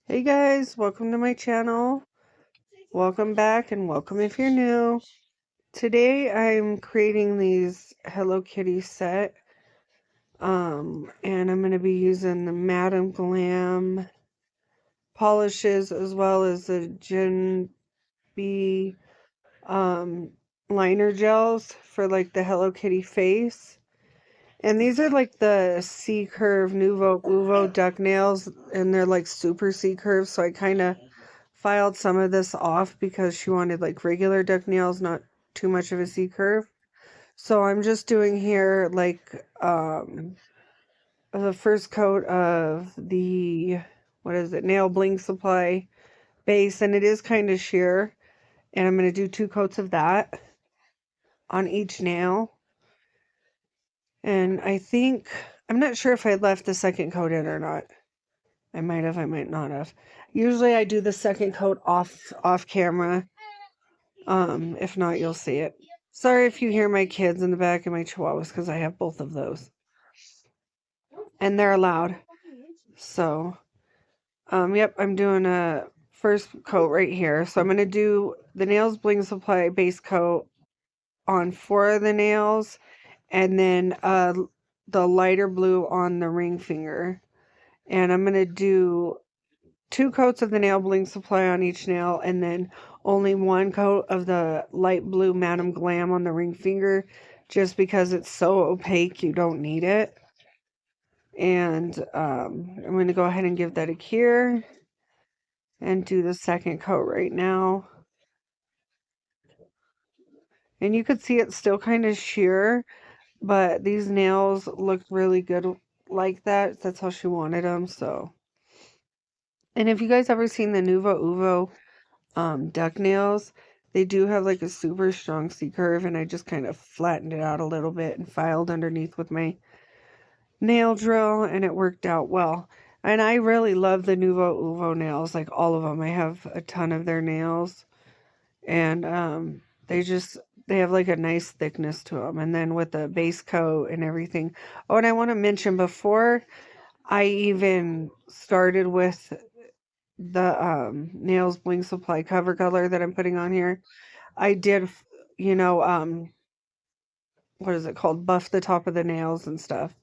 Hey guys, welcome to my channel. Welcome back and welcome if you're new. Today I'm creating these Hello Kitty set. And I'm going to be using the Madam Glam polishes as well as the Gen B liner gels for like the Hello Kitty face. And these are like the C-curve Nuvo Uvo duck nails, and they're like super C-curve, so I kind of filed some of this off because she wanted like regular duck nails, not too much of a C-curve. So I'm just doing here like the first coat of the, what is it, Nail Bling Supply base, and it is kind of sheer, and I'm going to do 2 coats of that on each nail. And I'm not sure if I left the second coat in or not. I might have, I might not have. Usually I do the second coat off camera. If not, you'll see it. Sorry if you hear my kids in the back and my chihuahuas, because I have both of those. And they're loud. So, yep, I'm doing a first coat right here. So I'm going to do the Nails Bling Supply base coat on 4 of the nails, and then the lighter blue on the ring finger. And I'm going to do 2 coats of the Nail Bling Supply on each nail, and then only 1 coat of the light blue Madam Glam on the ring finger, just because it's so opaque you don't need it. And I'm going to go ahead and give that a cure and do the second coat right now. And you could see it's still kind of sheer, but these nails look really good like that. That's how she wanted them. So, and if you guys ever seen the Nuvo Uvo duck nails, they do have like a super strong C-curve, and I just kind of flattened it out a little bit and filed underneath with my nail drill, and it worked out well. And I really love the Nuvo Uvo nails, like all of them. I have a ton of their nails, and they have like a nice thickness to them. And then with the base coat and everything. Oh, and I want to mention, before I even started with the Nails Bling Supply cover color that I'm putting on here, I did, you know, what is it called? Buff the top of the nails and stuff.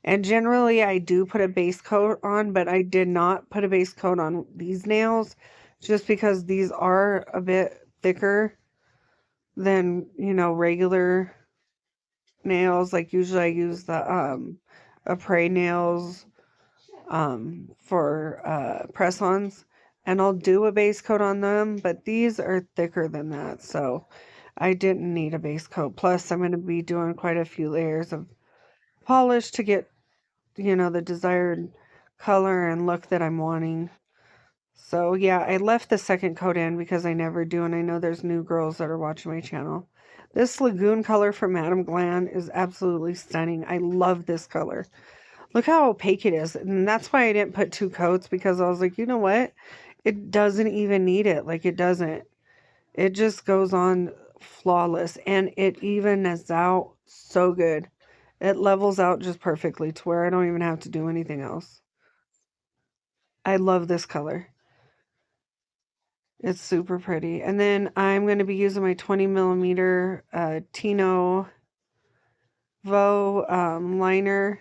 And generally I do put a base coat on, but I did not put a base coat on these nails just because these are a bit thicker than, regular nails. Like usually I use the Apres nails for press-ons, and I'll do a base coat on them, but these are thicker than that, so I didn't need a base coat. Plus, I'm going to be doing quite a few layers of polish to get, the desired color and look that I'm wanting. So yeah, I left the second coat in because I never do, and I know there's new girls that are watching my channel. This Lagoon color from Madam Glam is absolutely stunning. I love this color. Look how opaque it is. And that's why I didn't put 2 coats, because I was like, you know what? It doesn't even need it. Like, it doesn't. It just goes on flawless. And it evens out so good. It levels out just perfectly to where I don't even have to do anything else. I love this color. It's super pretty. And then I'm going to be using my 20 millimeter vo.Tino liner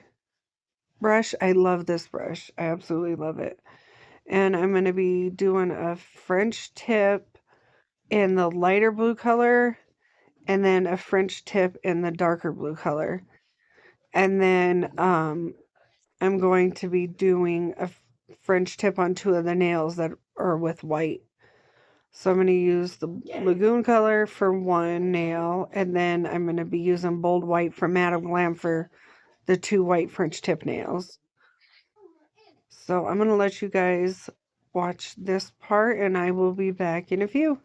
brush. I love this brush. I absolutely love it. And I'm going to be doing a French tip in the lighter blue color, and then a French tip in the darker blue color. And then I'm going to be doing a French tip on 2 of the nails that are with white. So I'm going to use the Lagoon color for 1 nail, and then I'm going to be using bold white from Madam Glam for the 2 white French tip nails. So I'm going to let you guys watch this part, and I will be back in a few.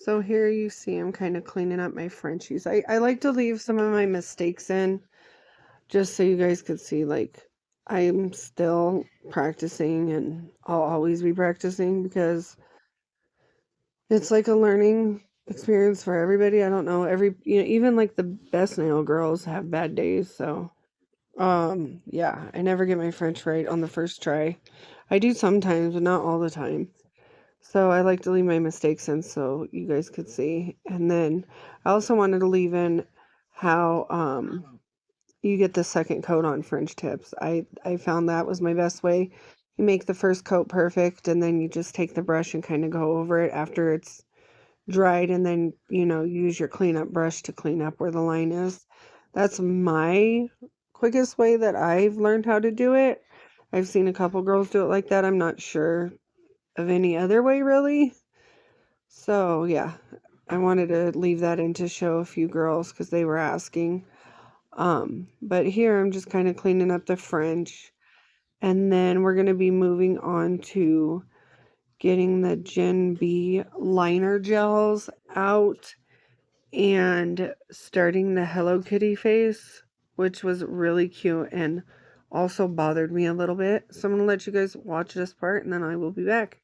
So here you see I'm kind of cleaning up my Frenchies. I like to leave some of my mistakes in just so you guys could see, like, I'm still practicing and I'll always be practicing because it's like a learning experience for everybody. I don't know, even like the best nail girls have bad days, so yeah, I never get my French right on the first try. I do sometimes, but not all the time. So I like to leave my mistakes in so you guys could see. And then I also wanted to leave in how you get the second coat on French tips. I found that was my best way. You make the first coat perfect, and then you just take the brush and kind of go over it after it's dried, and then, use your cleanup brush to clean up where the line is. That's my quickest way that I've learned how to do it. I've seen a couple girls do it like that. I'm not sure of any other way, really. So, yeah, I wanted to leave that in to show a few girls because they were asking. But here I'm just kind of cleaning up the French. And then we're going to be moving on to getting the Gen B liner gels out and starting the Hello Kitty face, which was really cute and also bothered me a little bit. So I'm going to let you guys watch this part and then I will be back.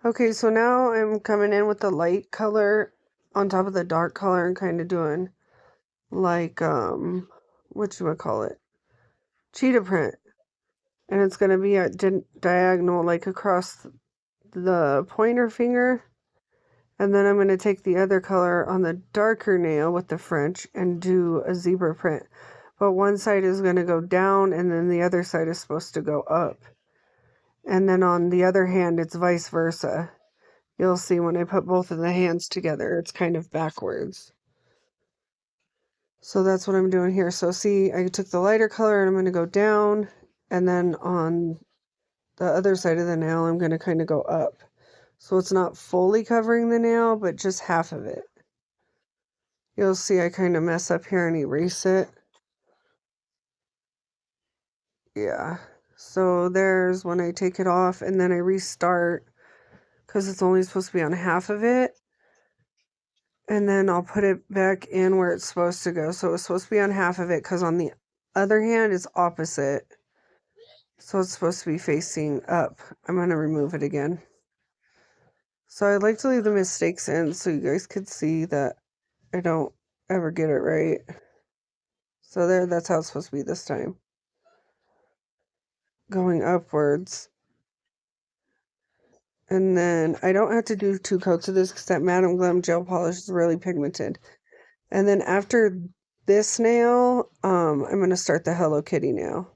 Okay, so now I'm coming in with the light color on top of the dark color and kind of doing like, what you would call it? Cheetah print. And it's going to be at diagonal, like across the pointer finger. And then I'm going to take the other color on the darker nail with the French and do a zebra print. But one side is going to go down and then the other side is supposed to go up. And then on the other hand, it's vice versa. You'll see when I put both of the hands together, it's kind of backwards. So that's what I'm doing here. So see, I took the lighter color and I'm going to go down. And then on the other side of the nail, I'm going to kind of go up. So it's not fully covering the nail, but just half of it. You'll see I kind of mess up here and erase it. Yeah. So there's when I take it off and then I restart because it's only supposed to be on half of it. And then I'll put it back in where it's supposed to go. So it's supposed to be on half of it because on the other hand, it's opposite. So it's supposed to be facing up. I'm going to remove it again. So I'd like to leave the mistakes in so you guys could see that I don't ever get it right. So there, that's how it's supposed to be this time. Going upwards. And then I don't have to do 2 coats of this because that Madam Glam gel polish is really pigmented. And then after this nail, I'm going to start the Hello Kitty nail.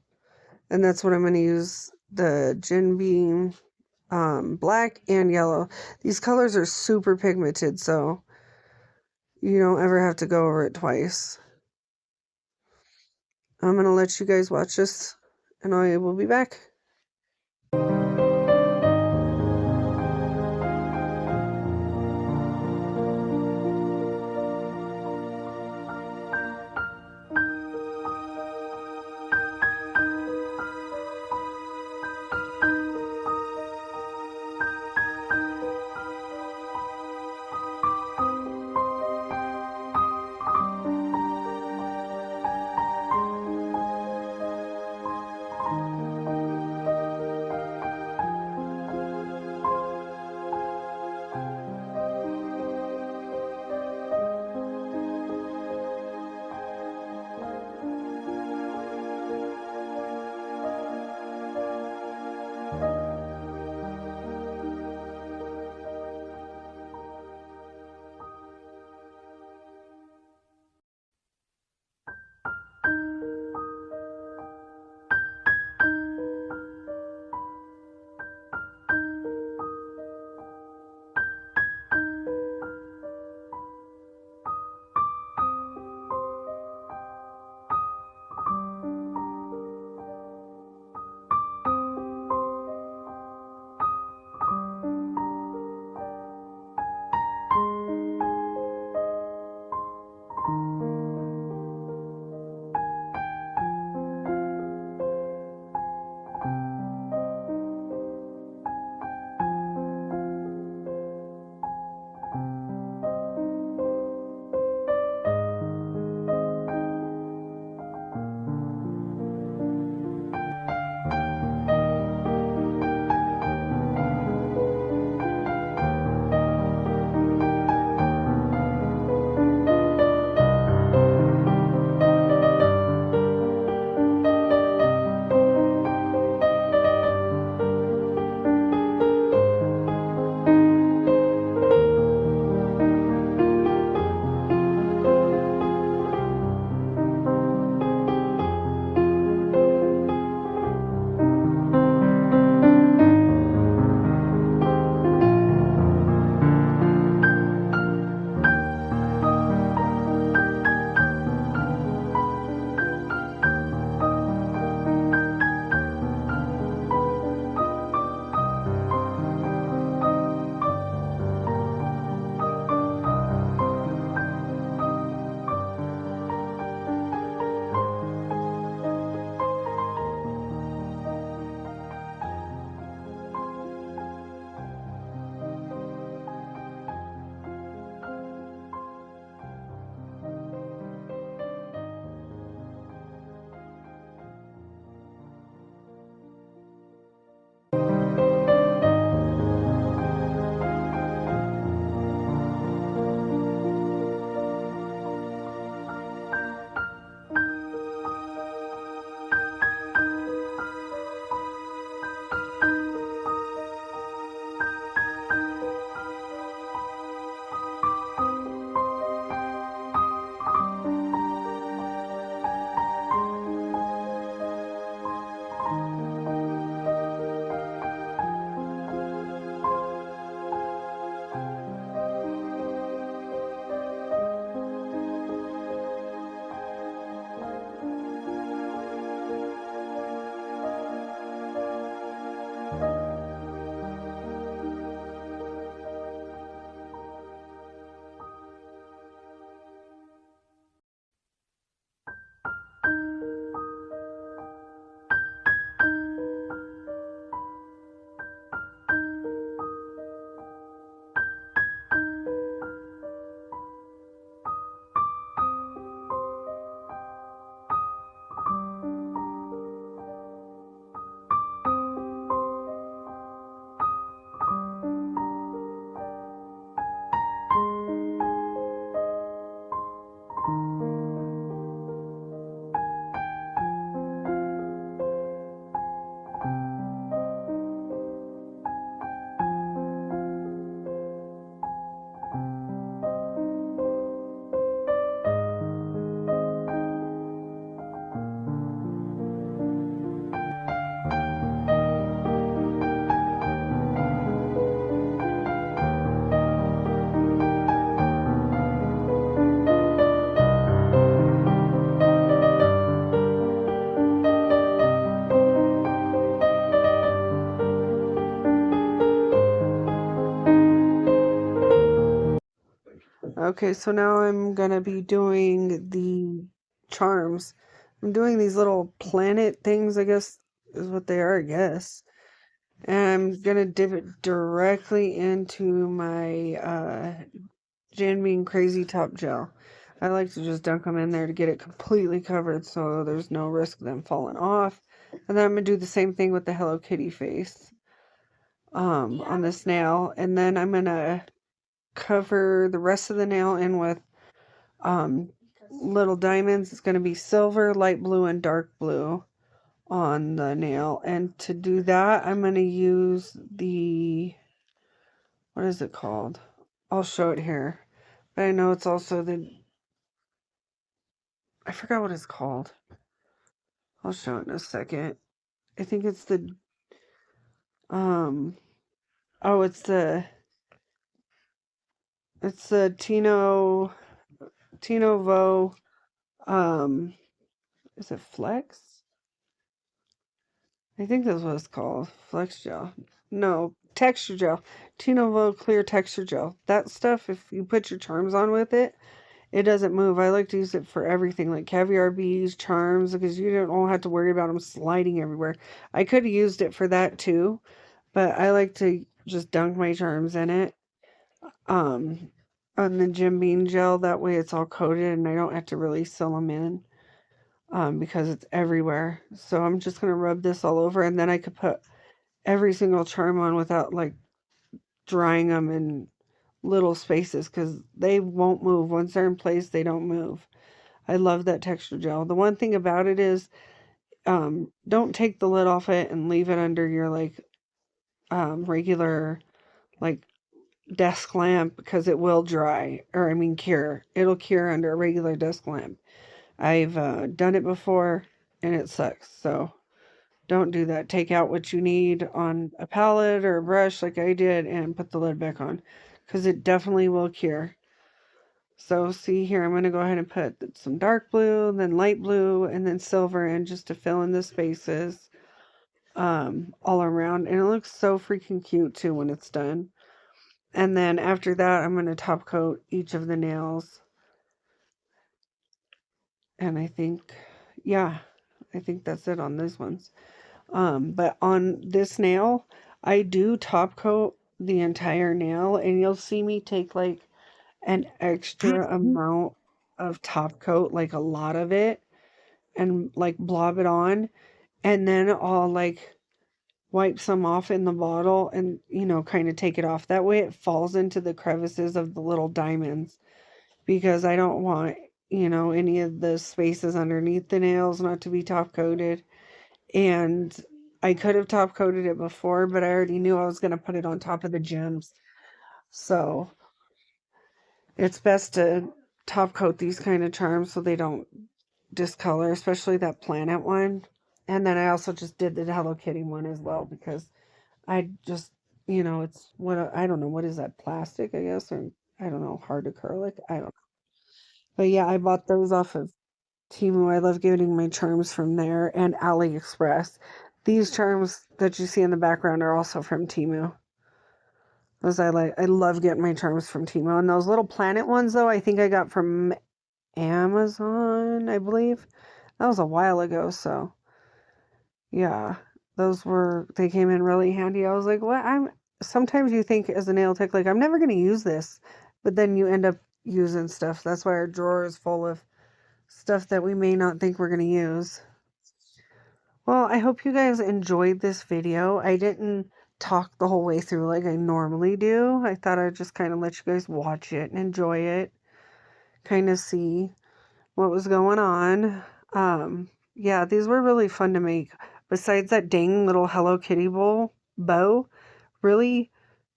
And that's what I'm going to use the Gen Beam black and yellow. These colors are super pigmented, so you don't ever have to go over it twice. I'm going to let you guys watch this, and I will be back. Okay, so now I'm gonna be doing the charms. I'm doing these little planet things, I guess is what they are, I guess. And I'm gonna dip it directly into my Bean Crazy Top Gel. I like to just dunk them in there to get it completely covered so there's no risk of them falling off. And then I'm gonna do the same thing with the Hello Kitty face on this nail. And then I'm gonna cover the rest of the nail in with little diamonds. It's gonna be silver, light blue, and dark blue on the nail. And to do that, I'm gonna use the, what is it called? I'll show it here. But I know it's also the, I forgot what it's called. I'll show it in a second. I think it's the, um, oh, it's the Tino Vo, is it Flex? I think that's what it's called. Flex gel. No, texture gel. Tino Vo clear texture gel. That stuff, if you put your charms on with it, it doesn't move. I like to use it for everything, like caviar beads, charms, because you don't have to worry about them sliding everywhere. I could have used it for that too, but I like to just dunk my charms in it. On the Bean gel, that way it's all coated and I don't have to really seal them in. Because it's everywhere. So I'm just going to rub this all over, and then I could put every single charm on without like drying them in little spaces because they won't move. Once they're in place, they don't move. I love that texture gel. The one thing about it is don't take the lid off it and leave it under your like regular like desk lamp because it will dry, or I mean cure. It'll cure under a regular desk lamp. I've done it before and it sucks. So don't do that. Take out what you need on a palette or a brush like I did and put the lid back on because it definitely will cure. So see here, I'm going to go ahead and put some dark blue, then light blue, and then silver in just to fill in the spaces all around. And it looks so freaking cute too when it's done. And then after that, I'm going to top coat each of the nails. And I think, yeah, I think that's it on these ones. But on this nail, I do top coat the entire nail, and you'll see me take like an extra amount of top coat, like a lot of it, and like blob it on, and then I'll like wipe some off in the bottle and, kind of take it off. That way it falls into the crevices of the little diamonds because I don't want, any of the spaces underneath the nails not to be top coated. And I could have top coated it before, but I already knew I was going to put it on top of the gems. So it's best to top coat these kind of charms so they don't discolor, especially that planet one. And then I also just did the Hello Kitty one as well because I just, it's I don't know, what is that, plastic, I guess, or I don't know, hard acrylic, I don't know. But yeah, I bought those off of Temu. I love getting my charms from there, and AliExpress. These charms that you see in the background are also from Temu. Those I like. I love getting my charms from Temu. And those little planet ones, though, I think I got from Amazon, I believe. That was a while ago, so yeah. They came in really handy. I was like, what? Sometimes you think as a nail tech, like, I'm never going to use this, but then you end up using stuff. That's why our drawer is full of stuff that we may not think we're going to use. Well, I hope you guys enjoyed this video. I didn't talk the whole way through like I normally do. I thought I'd just kind of let you guys watch it and enjoy it, kind of see what was going on. Yeah, these were really fun to make. Besides that dang little Hello Kitty bow, really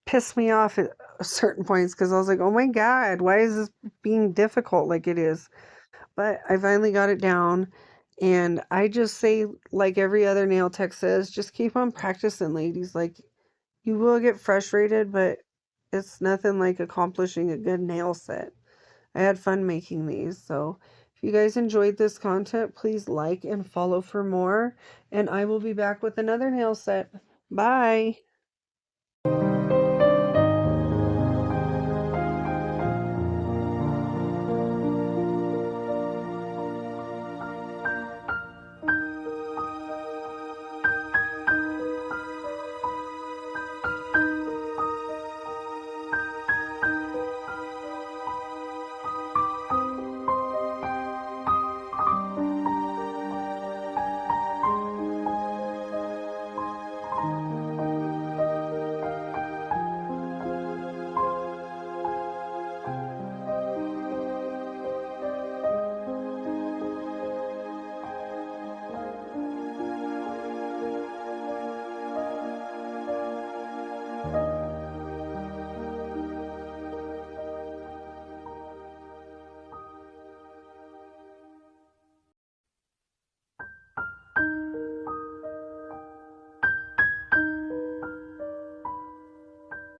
pissed me off at certain points because I was like, oh my God, why is this being difficult like it is? But I finally got it down. And I just say, like every other nail tech says, just keep on practicing, ladies. Like, you will get frustrated, but it's nothing like accomplishing a good nail set. I had fun making these. So if you guys enjoyed this content, please like and follow for more. And I will be back with another nail set. Bye.